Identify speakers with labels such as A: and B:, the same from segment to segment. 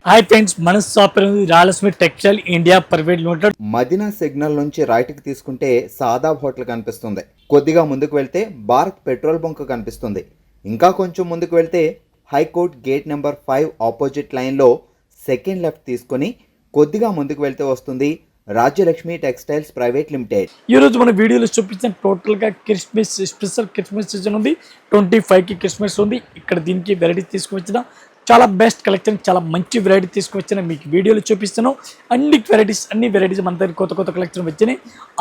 A: Hi friends, మన shop Rayalaseema textile India private limited.
B: Madina signal నుంచి రైట్కి తీసుకుంటే సాదాబ్ హోటల్ కనిపిస్తుంది. కొద్దిగా ముందుకు వెళ్తే భారత్ పెట్రోల్ బంక్ కనిపిస్తుంది. ఇంకా కొంచెం ముందుకు వెళ్తే హైకోర్ట్ గేట్ నెంబర్ 5 ఆపోజిట్ లైన్లో సెకండ్ లెఫ్ట్ తీసుకొని కొద్దిగా ముందుకు వెళ్తే వస్తుంది రాజ్యలక్ష్మి టెక్స్టైల్స్ ప్రైవేట్ లిమిటెడ్.
A: ఈరోజు మన వీడియోలో చూపించిన టోటల్గా క్రిస్మస్ స్పెషల్ క్రిస్మస్ సీజన్ ఉంది. 25కి క్రిస్మస్ ఉంది. ఇక్కడ దీనికి వెరైటీ తీసుకువచ్చిన చాలా బెస్ట్ కలెక్షన్, చాలా మంచి వెరైటీ తీసుకువచ్చిన మీకు వీడియోలో చూపిస్తాను. అన్ని వెరైటీస్ మన దగ్గర కొత్త కలెక్షన్ వచ్చినాయి.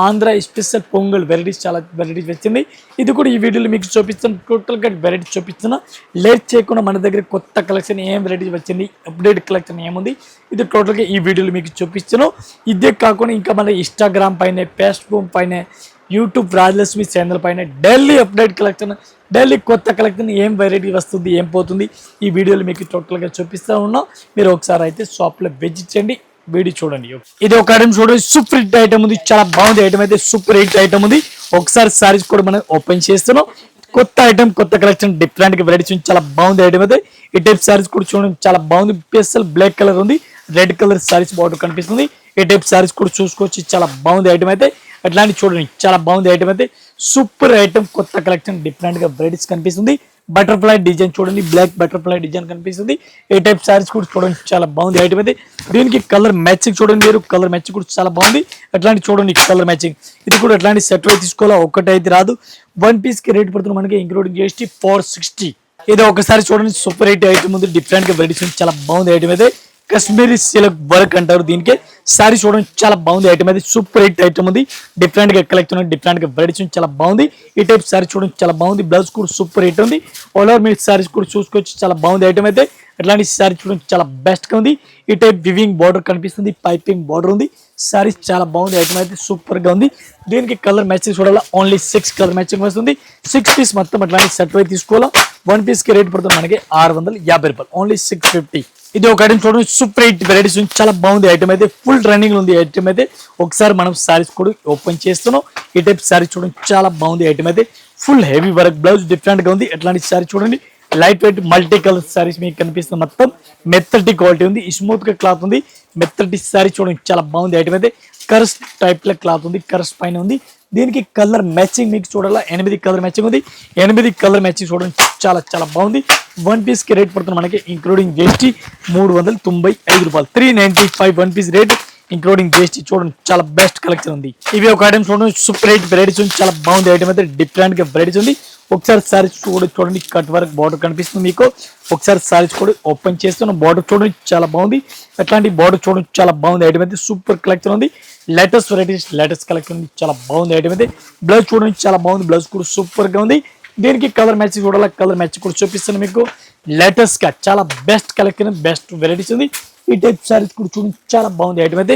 A: ఆంధ్ర స్పెషల్ పొంగల్ వెరైటీస్, చాలా వెరైటీస్ వచ్చింది. ఇది కూడా ఈ వీడియోలో మీకు చూపిస్తాను. టోటల్గా వెరైటీ చూపిస్తున్నా. లేట్ చేయకుండా మన దగ్గర కొత్త కలెక్షన్ ఏం వెరైటీస్ వచ్చింది, అప్డేట్ కలెక్షన్ ఏముంది, ఇది టోటల్గా ఈ వీడియోలో మీకు చూపిస్తాను. ఇదే కాకుండా ఇంకా మన ఇన్స్టాగ్రామ్ పైన, ఫేస్బుక్ పైన, యూట్యూబ్ రాజలక్ష్మి ఛానల్ పైన డైలీ అప్డేట్ కలెక్షన్, డైలీ కొత్త కలెక్షన్ ఏం వెరైటీ వస్తుంది, ఏం పోతుంది, ఈ వీడియోలో మీకు టోటల్గా చూపిస్తూ ఉన్నాం. మీరు ఒకసారి అయితే షాప్లో విజిట్ చేయండి, వీడియో చూడండి. ఇది ఒక ఐటమ్ చూడండి, సూపర్ హిట్ ఐటమ్ ఉంది, చాలా బాగుంది ఐటమ్ అయితే, సూపర్ హిట్ ఐటమ్ ఉంది. ఒకసారి సారీస్ కూడా మనం ఓపెన్ చేస్తున్నాం. కొత్త ఐటమ్, కొత్త కలెక్షన్, డిఫరెంట్ గా వెరైటీస్, చాలా బాగుంది ఐటమ్ అయితే. ఈ టైప్ సారీస్ కూడా చూడండి, చాలా బాగుంది. స్పెషల్ బ్లాక్ కలర్ ఉంది, రెడ్ కలర్ సారీస్ బార్డర్ కనిపిస్తుంది. ఈ టైప్ సారీస్ కూడా చూసుకోవచ్చు, చాలా బాగుంది ఐటమ్ అయితే. అట్లాంటి చూడండి, చాలా బాగుంది ఐటమ్ అయితే, సూపర్ ఐటమ్, కొత్త కలెక్షన్, డిఫరెంట్ గా వెరైటీస్ కనిపిస్తుంది. బటర్ఫ్లై డిజైన్ చూడండి, బ్లాక్ బటర్ఫ్లై డిజైన్ కనిపిస్తుంది. ఏ టైప్ సారీస్ కూడా చూడండి, చాలా బాగుంది ఐటమ్ అయితే. దీనికి కలర్ మ్యాచింగ్ చూడండి, మీరు కలర్ మ్యాచింగ్ కూడా చాలా బాగుంది. అట్లాంటి చూడండి కలర్ మ్యాచింగ్, ఇది కూడా అట్లాంటి సెట్ అయితే తీసుకోవాలా, ఒక్కటైతే రాదు. 1 పీస్ కి రేట్ పడుతుంది మనకి ఇంక్లూడింగ్ GST 460. ఇది ఒకసారి చూడండి, సూపర్ హిట్ ఐటమ్ ఉంది, డిఫరెంట్ గా వెరైటీస్, చాలా బాగుంది ఐటమ్ అయితే. కాశ్మీరీ సిల్క్ వర్క్ అంటారు దీనికి. సారీ చూడండి, చాలా బాగుంది ఐటమ్ అయితే, సూపర్ హిట్ ఐటమ్ ఉంది. డిఫరెంట్ గా కలెక్షన్, డిఫరెంట్ గా వెరైటీస్, చాలా బాగుంది. ఈ టైప్ సారీ చూడండి, చాలా బాగుంది. బ్లౌజ్ కూడా సూపర్ హిట్ ఉంది. ఆల్ ఓవర్ మీ సారీస్ కూడా చూసుకోవచ్చు, చాలా బాగుంది ఐటమ్ అయితే. అట్లాంటి సారీ చూడండి, చాలా బెస్ట్ గా ఉంది. ఈ టైప్ వివింగ్ బార్డర్ కనిపిస్తుంది, పైపింగ్ బార్డర్ ఉంది. సారీస్ చాలా బాగుంది ఐటమ్ అయితే, సూపర్ గా ఉంది. దీనికి కలర్ మ్యాచింగ్ చూడాలా, ఓన్లీ 6 కలర్ మ్యాచింగ్ వస్తుంది. 6 పీస్ మొత్తం అట్లాంటి సెట్ అయితే తీసుకోవాలా. 1 పీస్ కి రేట్ పడుతుంది మనకి 650 రూపాయలు, ఓన్లీ 650. ఇది ఒక ఐటమ్ చూడండి, సూపర్ హిట్ వెరైటీస్, చాలా బాగుంది ఐటమ్ అయితే, ఫుల్ రన్నింగ్ ఉంది ఐటమ్ అయితే. ఒకసారి మనం సారీస్ కూడా ఓపెన్ చేస్తున్నాం. ఈ టైప్ సారీ చూడండి, చాలా బాగుంది ఐటమ్ అయితే, full heavy work, blouse different గా ఉంది. అట్లాంటి సారీ చూడండి, light weight multi colour saris మీకు కనిపిస్తుంది. మొత్తం మెత్తటి క్వాలిటీ ఉంది, స్మూత్ గా క్లాత్ ఉంది. మెత్తటి సారీ చూడండి, చాలా బాగుంది ఐటమ్ అయితే. కర్స్ టైప్ లో క్లాత్ ఉంది, కర్స్ పైన ఉంది. దీనికి కలర్ మ్యాచింగ్ మీకు చూడాలా, 8 కలర్ మ్యాచింగ్ ఉంది. 8 కలర్ మ్యాచింగ్ చూడండి, చాలా బాగుంది. 1 పీస్ కి రేట్ పడుతుంది మనకి ఇంక్లూడింగ్ GST 395 రూపాయలు, 395 1 పీస్ రేట్ ఇంక్లూడింగ్ GST. చూడండి, చాలా బెస్ట్ కలెక్షన్ ఉంది. ఇవి ఒక ఐటమ్ చూడండి, సూపర్ హిట్ వెరైటీస్ ఉంది, చాలా బాగుంది ఐటమ్ అయితే, డిఫరెంట్ గా వెరైటీస్ ఉంది. ఒకసారి సారీస్ కూడా చూడండి, కట్ వర్క్ బార్డర్ కనిపిస్తుంది మీకు. ఒకసారి సారీస్ కూడా ఓపెన్ చేస్తున్న బార్డర్ చూడండి, చాలా బాగుంది. అట్లాంటి బార్డర్ చూడండి, చాలా బాగుంది ఐటమ్ అయితే, సూపర్ కలెక్షన్ ఉంది. లేటెస్ట్ వెరైటీస్, లేటెస్ట్ కలెక్షన్ ఉంది, చాలా బాగుంది ఐటమ్ అయితే. బ్లౌజ్ చూడండి, చాలా బాగుంది. బ్లౌజ్ కూడా సూపర్ గా ఉంది. దీనికి కలర్ మ్యాచ్ చూడాలి, కలర్ మ్యాచ్ కూడా చూపిస్తాను మీకు. లేటెస్ట్ గా చాలా బెస్ట్ కలెక్షన్, బెస్ట్ వెరైటీస్ ఉంది. ఈ టైప్ సారీస్ కూడా చూడండి, చాలా బాగుంది ఐటమ్ అయితే.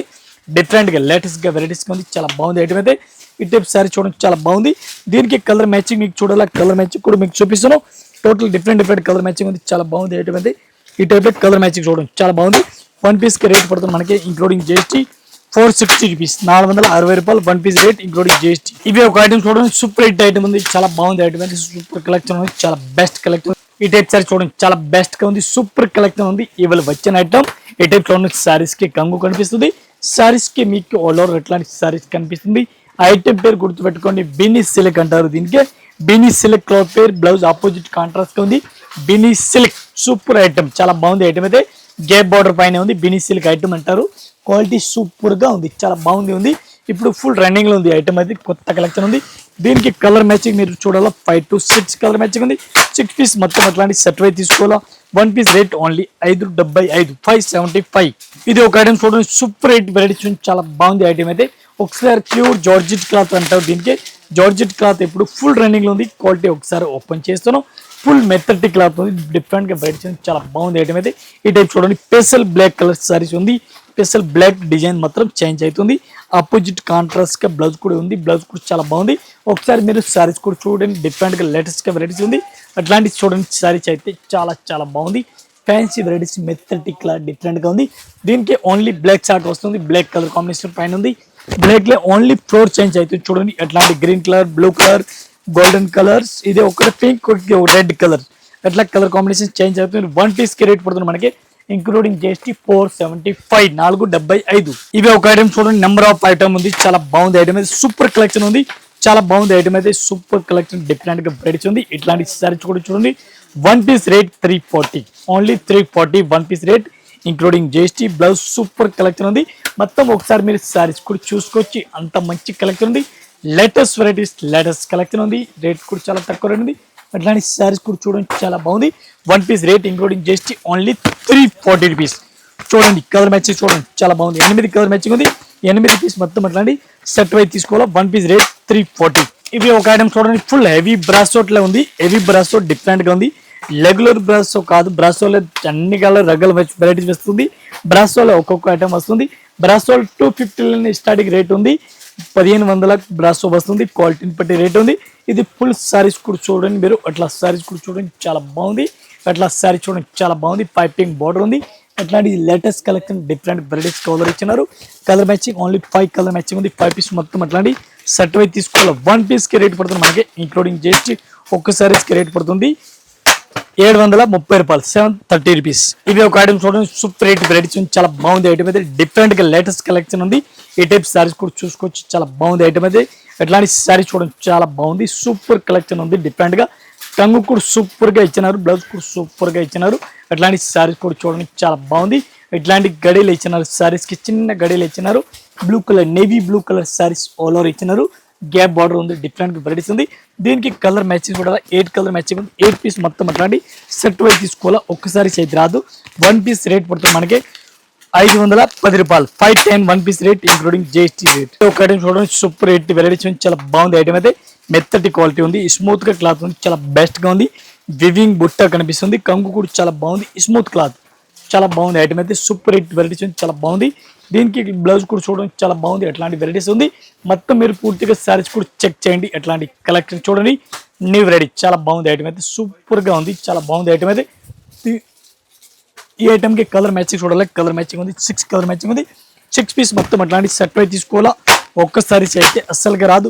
A: డిఫరెంట్ గా లేటెస్ట్ గా వెరైటీస్ ఉంది, చాలా బాగుంది ఐటమ్ అయితే. ఈ టైప్ సారీ చూడండి, చాలా బాగుంది. దీనికి కలర్ మ్యాచింగ్ మీకు చూడాలి, కలర్ మ్యాచింగ్ కూడా మీకు చూపిస్తాను. టోటల్ డిఫరెంట్ కలర్ మ్యాచింగ్ ఉంది, చాలా బాగుంది ఐటమ్ అయితే. ఈ టైప్ కలర్ మ్యాచింగ్ చూడండి, చాలా బాగుంది. 1 పీస్ కి రేట్ పడుతుంది మనకి ఇంక్లూడింగ్ GST 460 రూపీస్, 460 రూపాయలు 1 పీస్ రేట్ ఇంక్లూడింగ్ GST. ఇవి ఒక ఐటమ్ చూడండి, సూపర్ హిట్ ఐటమ్ ఉంది, చాలా బాగుంది ఐటమ్ అయితే, సూపర్ కలెక్షన్ ఉంది, చాలా బెస్ట్ కలెక్షన్. ఈ టైప్ సారీ చూడండి, చాలా బెస్ట్ గా ఉంది, సూపర్ కలెక్షన్ ఉంది. ఇవాళ వచ్చిన ఐటమ్ ఈ టైప్ చూడండి, సారీస్ కి కంగు కనిపిస్తుంది. సారీస్ కి మీకు ఆల్ ఓవర్ ఎట్లాంటి సారీస్ కనిపిస్తుంది. ఐటమ్ పేరు గుర్తుపెట్టుకోండి, బినీ సిల్క్ అంటారు దీనికి. బినీ సిల్క్ క్లాత్ పేరు, బ్లౌజ్ ఆపోజిట్ కాంట్రాస్ట్ గా ఉంది. బినీ సిల్క్ సూపర్ ఐటమ్, చాలా బాగుంది ఐటమ్ అయితే. గ్యాప్ బార్డర్ పైన ఉంది, బినీ సిల్క్ ఐటమ్ అంటారు. క్వాలిటీ సూపర్ గా ఉంది, చాలా బాగుంది. ఇప్పుడు ఫుల్ రన్నింగ్ లో ఉంది ఐటమ్ అయితే, కొత్త కలెక్షన్ ఉంది. దీనికి కలర్ మ్యాచింగ్ మీరు చూడాలా, 5 to 6 కలర్ మ్యాచింగ్ ఉంది. 6 పీస్ మొత్తం అట్లాంటి సెట్ అయితే తీసుకోవాలా. 1 పీస్ రేట్ ఓన్లీ 575, 575. ఇది ఒక ఐటమ్ చూడండి, సూపర్ హిట్ వెరైటీస్, చాలా బాగుంది ఐటమ్ అయితే. ఒకసారి ప్యూర్ జార్జెట్ క్లాత్ అంటారు దీనికి. జార్జెట్ క్లాత్ ఇప్పుడు ఫుల్ రన్నింగ్ లో ఉంది. క్వాలిటీ ఒకసారి ఓపెన్ చేస్తున్నాం. ఫుల్ మెథడి క్లాత్ ఉంది, డిఫరెంట్ గా వెరైటీస్, చాలా బాగుంది ఐటమ్ అయితే. ఈ టైప్ చూడండి, స్పెషల్ బ్లాక్ కలర్ సారీస్ ఉంది. స్పెషల్ బ్లాక్ డిజైన్ మాత్రం చేంజ్ అవుతుంది. ఆపోజిట్ కాంట్రాస్ట్ గా బ్లౌజ్ కూడా ఉంది. బ్లౌజ్ కూడా చాలా బాగుంది. ఒకసారి మీరు సారీస్ కూడా చూడండి, డిఫరెంట్ గా లేటెస్ట్ గా వెరైటీస్ ఉంది. అట్లాంటి చూడండి సారీస్ అయితే, చాలా బాగుంది. ఫ్యాన్సీ వెరైటీస్, మెథడి క్లాత్ డిఫరెంట్ గా ఉంది. దీనికి ఓన్లీ బ్లాక్ షార్ట్ వస్తుంది, బ్లాక్ కలర్ కాంబినేషన్ పైన ఉంది. బ్లాక్ లో ఓన్లీ ఫ్లోర్ చేంజ్ అవుతుంది చూడండి. అట్లాంటి green colour, blue colour, golden colours, ఇది ఒకటి పింక్, రెడ్ కలర్, అట్లా కలర్ కాంబినేషన్ చేంజ్ అవుతుంది. 1 పీస్ కి రేట్ పడుతుంది మనకి ఇంక్లూడింగ్ జిఎస్టీ 475 475. ఇవి ఒక ఐటమ్ చూడండి, నెంబర్ ఆఫ్ ఐటమ్ ఉంది, చాలా బాగుంది ఐటమ్ అయితే, సూపర్ కలెక్షన్ ఉంది, చాలా బాగుంది ఐటమ్ అయితే, సూపర్ కలెక్షన్, డిఫరెంట్ గా వెరైటీస్ ఉంది. ఇట్లాంటి సారీస్ కూడా చూడండి, one piece rate 340, only 340 one piece rate including GST. Blouse super collection ఉంది. మొత్తం ఒకసారి మీరు సారీస్ కూడా చూసుకోవచ్చు, అంత మంచి కలెక్షన్ ఉంది. లేటెస్ట్ వెరైటీస్, లేటెస్ట్ కలెక్షన్ ఉంది. రేట్ కూడా చాలా తక్కువ రేట్ ఉంది. అట్లాంటి సారీస్ కూడా చూడండి, చాలా బాగుంది. One piece rate including GST only 340 rupees. చూడండి కలర్ మ్యాచింగ్ చూడండి, చాలా బాగుంది. 8 కలర్ మ్యాచింగ్ ఉంది, 8 పీస్ మొత్తం అట్లాంటి సెట్ వైజ్ తీసుకోవాలా. One piece rate 340. ఇవి ఒక ఐటమ్ చూడండి, ఫుల్ హెవీ బ్రాసోట్ లో ఉంది. హెవీ బ్రాసోట్ డిఫరెంట్ గా ఉంది. రెగ్యులర్ బ్రాసో కాదు, బ్రాసోలో అన్ని కలర్ రకాల వెరైటీస్ వస్తుంది. బ్రాసోలో ఒక్కొక్క ఐటమ్ వస్తుంది. బ్రాసోల్ 250 స్టార్టింగ్ రేట్ ఉంది, 1500 బ్రాసో వస్తుంది. క్వాలిటీని బట్టి రేట్ ఉంది. ఇది ఫుల్ సారీస్ కూడా చూడండి మీరు, అట్లా సారీస్ కూడా చూడండి, చాలా బాగుంది. అట్లా సారీ చూడండి, చాలా బాగుంది. పైపింగ్ బార్డర్ ఉంది. అట్లాంటి latest collection, different varieties colour ఇచ్చినారు. Colour matching only 5 colour matching ఉంది. 5 పీస్ మొత్తం అట్లాంటి సెట్ వైజ్ తీసుకోవాలి. వన్ పీస్ కి రేట్ పడుతుంది మనకి ఇంక్లూడింగ్ జిఎస్టీ. ఒక్క సారీస్ కి రేట్ పడుతుంది 730 రూపాయలు, 730 రూపీస్. ఇవి ఒక ఐటమ్ చూడండి, సూపర్ రేట్ వెరైటీస్ ఉంది, చాలా బాగుంది ఐటమ్ అయితే, డిఫరెంట్ గా లేటెస్ట్ కలెక్షన్ ఉంది. ఈ టైప్ సారీస్ కూడా చూసుకోవచ్చు, చాలా బాగుంది ఐటమ్ అయితే. అట్లాంటి సారీస్ చూడండి, చాలా బాగుంది, సూపర్ కలెక్షన్ ఉంది. డిఫరెంట్ గా టంగు కూడా సూపర్ గా ఇచ్చినారు, బ్లౌజ్ కూడా సూపర్ గా ఇచ్చినారు. అట్లాంటి సారీస్ కూడా చూడండి, చాలా బాగుంది. ఇట్లాంటి గడియలు ఇచ్చినారు, సారీస్ కి చిన్న గడియలు ఇచ్చినారు. Blue colour, navy blue colour saris all over ఇచ్చినారు. గ్యాప్ బార్డర్ ఉంది, డిఫరెంట్ వెరైటీస్ ఉంది. దీనికి కలర్ మ్యాచింగ్ కూడా 8 కలర్ మ్యాచింగ్ ఉంది. 8 పీస్ మొత్తం అట్లాంటి సెట్ వైజ్ తీసుకోవాలా. ఒక్కసారి చేతి రాదు. వన్ పీస్ రేట్ పడుతుంది మనకి 510 రూపాయలు, 510 one piece rate including GST rate. ఒక ఐటమ్ చూడండి, సూపర్ రేట్ వెరైటీస్ ఉంది, చాలా బాగుంది ఐటమ్ అయితే. మెత్తటి క్వాలిటీ ఉంది, స్మూత్ గా క్లాత్ ఉంది, చాలా బెస్ట్ గా ఉంది. వివింగ్ బుట్ట కనిపిస్తుంది, కంగు కూడా చాలా బాగుంది, స్మూత్ క్లాత్, చాలా బాగుంది ఐటమ్ అయితే. సూపర్ రేట్ వెరైటీస్ ఉంది, చాలా బాగుంది. దీనికి బ్లౌజ్ కూడా చూడండి, చాలా బాగుంది. ఎట్లాంటి వెరైటీస్ ఉంది మొత్తం మీరు పూర్తిగా సారీస్ కూడా చెక్ చేయండి. ఎట్లాంటి కలెక్షన్ చూడండి, న్యూ వెరైటీ, చాలా బాగుంది ఐటమ్ అయితే, సూపర్ గా ఉంది, చాలా బాగుంది ఐటమ్ అయితే. ఈ ఐటమ్ కి కలర్ మ్యాచింగ్ చూడాలి, కలర్ మ్యాచింగ్ ఉంది, 6 కలర్ మ్యాచింగ్ ఉంది. 6 పీస్ మొత్తం అట్లాంటి సెట్ వైజ్ తీసుకోవాలా. ఒక్కసారి అయితే అస్సలుగా రాదు.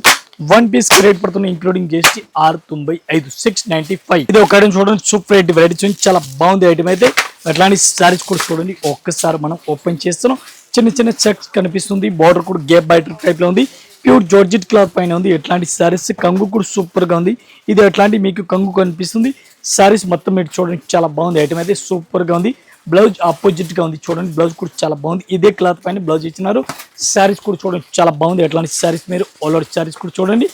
A: వన్ పీస్ కి రేట్ పడుతుంది ఇంక్లూడింగ్ జిఎస్టీ 695, 695. ఇది ఒక ఐటమ్ చూడండి, సూపర్ రేట్ వెరైటీస్ ఉంది, చాలా బాగుంది ఐటమ్ అయితే. అట్లాంటి సారీస్ కూడా చూడండి, ఒక్కసారి మనం ఓపెన్ చేస్తున్నాం. చిన్న చిన్న చెక్స్ కనిపిస్తుంది, బార్డర్ కూడా గ్యాప్ బైటర్ టైప్ లో ఉంది. ప్యూర్ జార్జెట్ క్లాత్ పైన ఉంది. ఎట్లాంటి సారీస్, కంగు కూడా సూపర్ గా ఉంది. ఇది ఎట్లాంటి మీకు కంగు కనిపిస్తుంది. సారీస్ మొత్తం మీరు చూడండి, చాలా బాగుంది ఐటమ్ అయితే, సూపర్ గా ఉంది. బ్లౌజ్ ఆపోజిట్ గా ఉంది, చూడండి బ్లౌజ్ కూడా చాలా బాగుంది. ఇదే క్లాత్ పైన బ్లౌజ్ ఇచ్చినారు. సారీస్ కూడా చూడండి, చాలా బాగుంది. ఎట్లాంటి సారీస్ మీరు ఆల్ ఓవర్ సారీస్ కూడా చూడండి,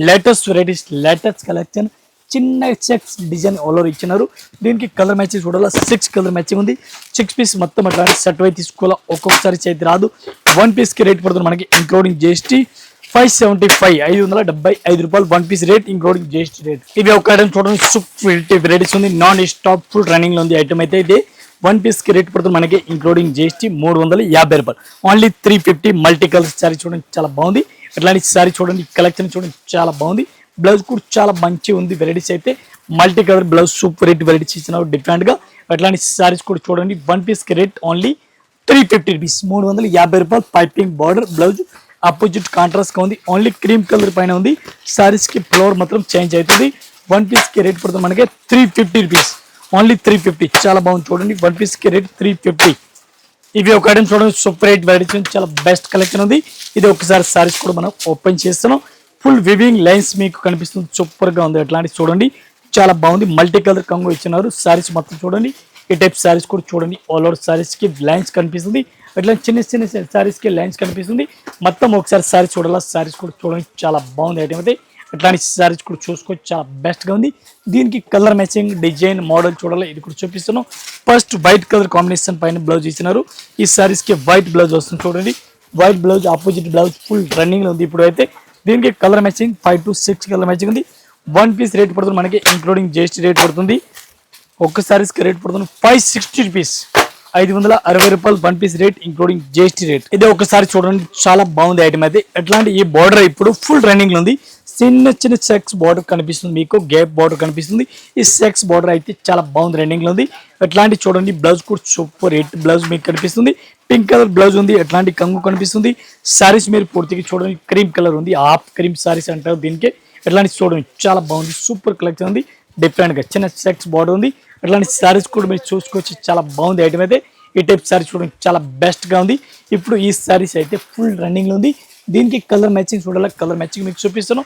A: లేటెస్ట్ వెరైటీస్, లేటెస్ట్ కలెక్షన్, చిన్న చెక్స్ డిజైన్ ఆల్ ఓవర్ ఇచ్చినారు. దీనికి కలర్ మ్యాచింగ్ చూడాలా, 6 కలర్ మ్యాచింగ్ ఉంది. 6 పీస్ మొత్తం అట్లాంటి సెట్ వైజ్ తీసుకోవాలా. ఒక్కొక్కసారి చేతి రాదు. వన్ పీస్ కి రేట్ పడుతుంది మనకి ఇంక్లూడింగ్ జిఎస్టీ 575, 575 రూపాయలు one piece rate including GST rate. ఇవి ఒక ఐటమ్ చూడండి, సూపర్ వెరైటీస్ ఉంది, నాన్ స్టాప్ ఫుల్ రన్నింగ్ లో ఉంది ఐటమ్ అయితే. ఇది వన్ పీస్ కి రేట్ పడుతుంది మనకి ఇంక్లూడింగ్ జిఎస్టీ 350 రూపాయలు, ఓన్లీ 350. మల్టీ కలర్ సారీ చూడండి, చాలా బాగుంది. అట్లాంటి సారీ చూడండి, కలెక్షన్ చూడండి, చాలా బాగుంది. బ్లౌజ్ కూడా చాలా మంచి ఉంది. వెరైటీస్ అయితే multi colour blouse, super rate varieties ఇచ్చినారు డిఫరెంట్ గా. అట్లాంటి సారీస్ కూడా చూడండి, వన్ పీస్ కి రేట్ ఓన్లీ 350 రూపీస్, 350 రూపాయలు. Piping border, blouse opposite contrast గా ఉంది, ఓన్లీ క్రీమ్ కలర్ పైన ఉంది. సారీస్ కి ఫ్లోర్ మాత్రం చేంజ్ అవుతుంది. వన్ పీస్ కి రేట్ పడుతుంది మనకి 350 రూపీస్, ఓన్లీ 350. చాలా బాగుంది చూడండి, వన్ పీస్ కి రేట్ 350. ఇవి ఒక ఐటమ్ చూడండి, సూపర్ రేట్ వెరైటీస్, చాలా బెస్ట్ కలెక్షన్ ఉంది. ఇది ఒకసారి సారీస్ కూడా మనం ఓపెన్ చేస్తున్నాం. ఫుల్ వివింగ్ లైన్స్ మీకు కనిపిస్తుంది, సూపర్ గా ఉంది. అట్లాంటి చూడండి, చాలా బాగుంది. మల్టీ కలర్ కంగు ఇచ్చినారు. సారీస్ మొత్తం చూడండి, ఈ టైప్ సారీస్ కూడా చూడండి, ఆల్ ఓవర్ సారీస్ కి లైన్స్ కనిపిస్తుంది. అట్లా చిన్న చిన్న సారీస్ కి లైన్స్ కనిపిస్తుంది. మొత్తం ఒకసారి సారీస్ చూడాలా. సారీస్ కూడా చూడండి, చాలా బాగుంది ఐటమ్ అయితే. అట్లాంటి సారీస్ కూడా చూసుకోవచ్చు, చాలా బెస్ట్ గా ఉంది. దీనికి కలర్ మ్యాచింగ్, డిజైన్, మోడల్ చూడాలి. ఇది కూడా చూపిస్తున్నాం. ఫస్ట్ వైట్ కలర్ కాంబినేషన్ పైన బ్లౌజ్ ఇచ్చినారు. ఈ సారీస్ కి వైట్ బ్లౌజ్ వస్తుంది చూడండి, white blouse, opposite blouse full running లో ఉంది ఇప్పుడు అయితే. దీనికి colour matching 5 to 6 colour matching ఉంది. వన్ పీస్ రేట్ పడుతుంది మనకి ఇంక్లూడింగ్ జిఎస్టీ రేట్ పడుతుంది. ఒక్క సారీస్ కి రేట్ పడుతుంది 560 రూపీస్, 560 రూపాయలు one piece rate including GST rate. ఇది ఒకసారి చూడండి, చాలా బాగుంది ఐటమ్ అయితే. అట్లాంటి ఈ బార్డర్ ఇప్పుడు ఫుల్ రన్నింగ్ లో ఉంది. చిన్న చిన్న చెక్స్ బార్డర్ కనిపిస్తుంది, మీకు గ్యాప్ బార్డర్ కనిపిస్తుంది. ఈ చెక్స్ బార్డర్ అయితే చాలా బాగుంది, రన్నింగ్ లో ఉంది. అట్లాంటి చూడండి, బ్లౌజ్ కూడా సూపర్ రేట్ బ్లౌజ్ మీకు కనిపిస్తుంది. పింక్ కలర్ బ్లౌజ్ ఉంది, అట్లాంటి కంగు కనిపిస్తుంది. సారీస్ మీరు పూర్తిగా చూడండి, క్రీమ్ కలర్ ఉంది, హాఫ్ క్రీమ్ సారీస్ అంటారు దీనికి. అట్లాంటి చూడండి, చాలా బాగుంది, సూపర్ కలెక్షన్ ఉంది. డిఫరెంట్ గా చిన్న చెక్స్ బార్డర్ ఉంది. అట్లాంటి సారీస్ కూడా మీరు చూసుకోవచ్చు, చాలా బాగుంది ఐటమ్ అయితే. ఈ టైప్ శారీ చూడండి చాలా బెస్ట్గా ఉంది. ఇప్పుడు ఈ శారీస్ అయితే ఫుల్ రన్నింగ్లో ఉంది. దీనికి కలర్ మ్యాచింగ్ చూడాలి, కలర్ మ్యాచింగ్ మీకు చూపిస్తాను.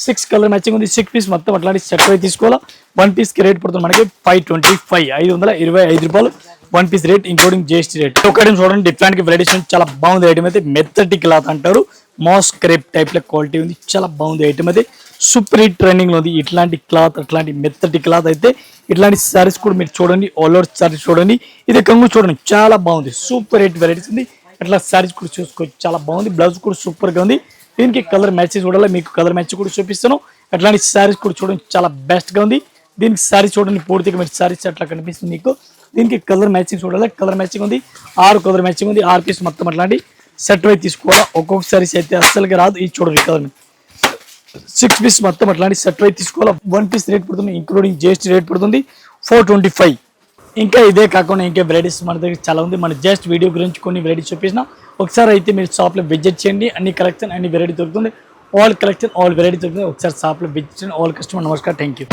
A: 6 కలర్ మ్యాచింగ్ ఉంది. 6 పీస్ మొత్తం అట్లాంటి సెట్ అయి తీసుకోవాలా. 1 పీస్కి రేట్ పడుతుంది మనకి 525 525 రూపాయలు 1 piece rate including GST rate. ఒకటి చూడండి డిఫరెంట్ వెరైటీస్ చాలా బాగుంది ఐటమ్ అయితే. మెత్తటి క్లాత్ అంటారు, మాస్ క్రేప్ టైప్ లో క్వాలిటీ ఉంది, చాలా బాగుంది ఐటమ్ అయితే. సూపర్ హిట్ ట్రెండింగ్ లో ఉంది ఇట్లాంటి క్లాత్, అట్లాంటి మెత్తటి క్లాత్ అయితే. ఇట్లాంటి సారీస్ కూడా మీరు చూడండి, ఆల్ ఓవర్ సారీస్ చూడండి. ఇది కంగు చూడండి చాలా బాగుంది, సూపర్ హిట్ వెరైటీస్ ఉంది. అట్లా సారీస్ కూడా చూసుకోవచ్చు, చాలా బాగుంది. బ్లౌజ్ కూడా సూపర్ గా ఉంది. దీనికి కలర్ మ్యాచెస్ చూడాలి, మీకు కలర్ మ్యాచ్ కూడా చూపిస్తాను. అట్లాంటి సారీస్ కూడా చూడండి చాలా బెస్ట్ గా ఉంది. దీనికి సారీ చూడండి పూర్తిగా మీరు సారీస్ అట్లా కనిపిస్తుంది మీకు. దీనికి కలర్ మ్యాచింగ్ చూడాలి, కలర్ మ్యాచింగ్ ఉంది. 6 కలర్ మ్యాచింగ్ ఉంది. 6 పీస్ మొత్తం అట్లాంటి సెట్ అయి తీసుకోవాలా. ఒక్కొక్క సారీస్ అయితే అస్సలుగా రాదు. ఇది చూడండి కలర్ 6 పీస్ మొత్తం అట్లాంటి సెట్ అయి తీసుకోవాలా. 1 పీస్ రేట్ పడుతుంది ఇంక్లూడింగ్ జిఎస్టీ రేట్ పడుతుంది 425. ఇంకా ఇదే కాకుండా ఇంకా వెరైటీస్ మన దగ్గర చాలా ఉంది. మన జస్ట్ వీడియో గురించి కొన్ని వెరైటీస్ చూపించిన. ఒకసారి అయితే మీరు షాప్లో విజిట్ చేయండి, అన్ని కలెక్షన్ అన్ని వెరైటీ దొరుకుతుంది. ఆల్ కలెక్షన్ ఆల్ వెరైటీ దొరుకుతుంది. ఒకసారి షాప్లో విజిట్ చేయండి. ఆల్ కస్టమర్ నమస్కారం, థ్యాంక్ యూ.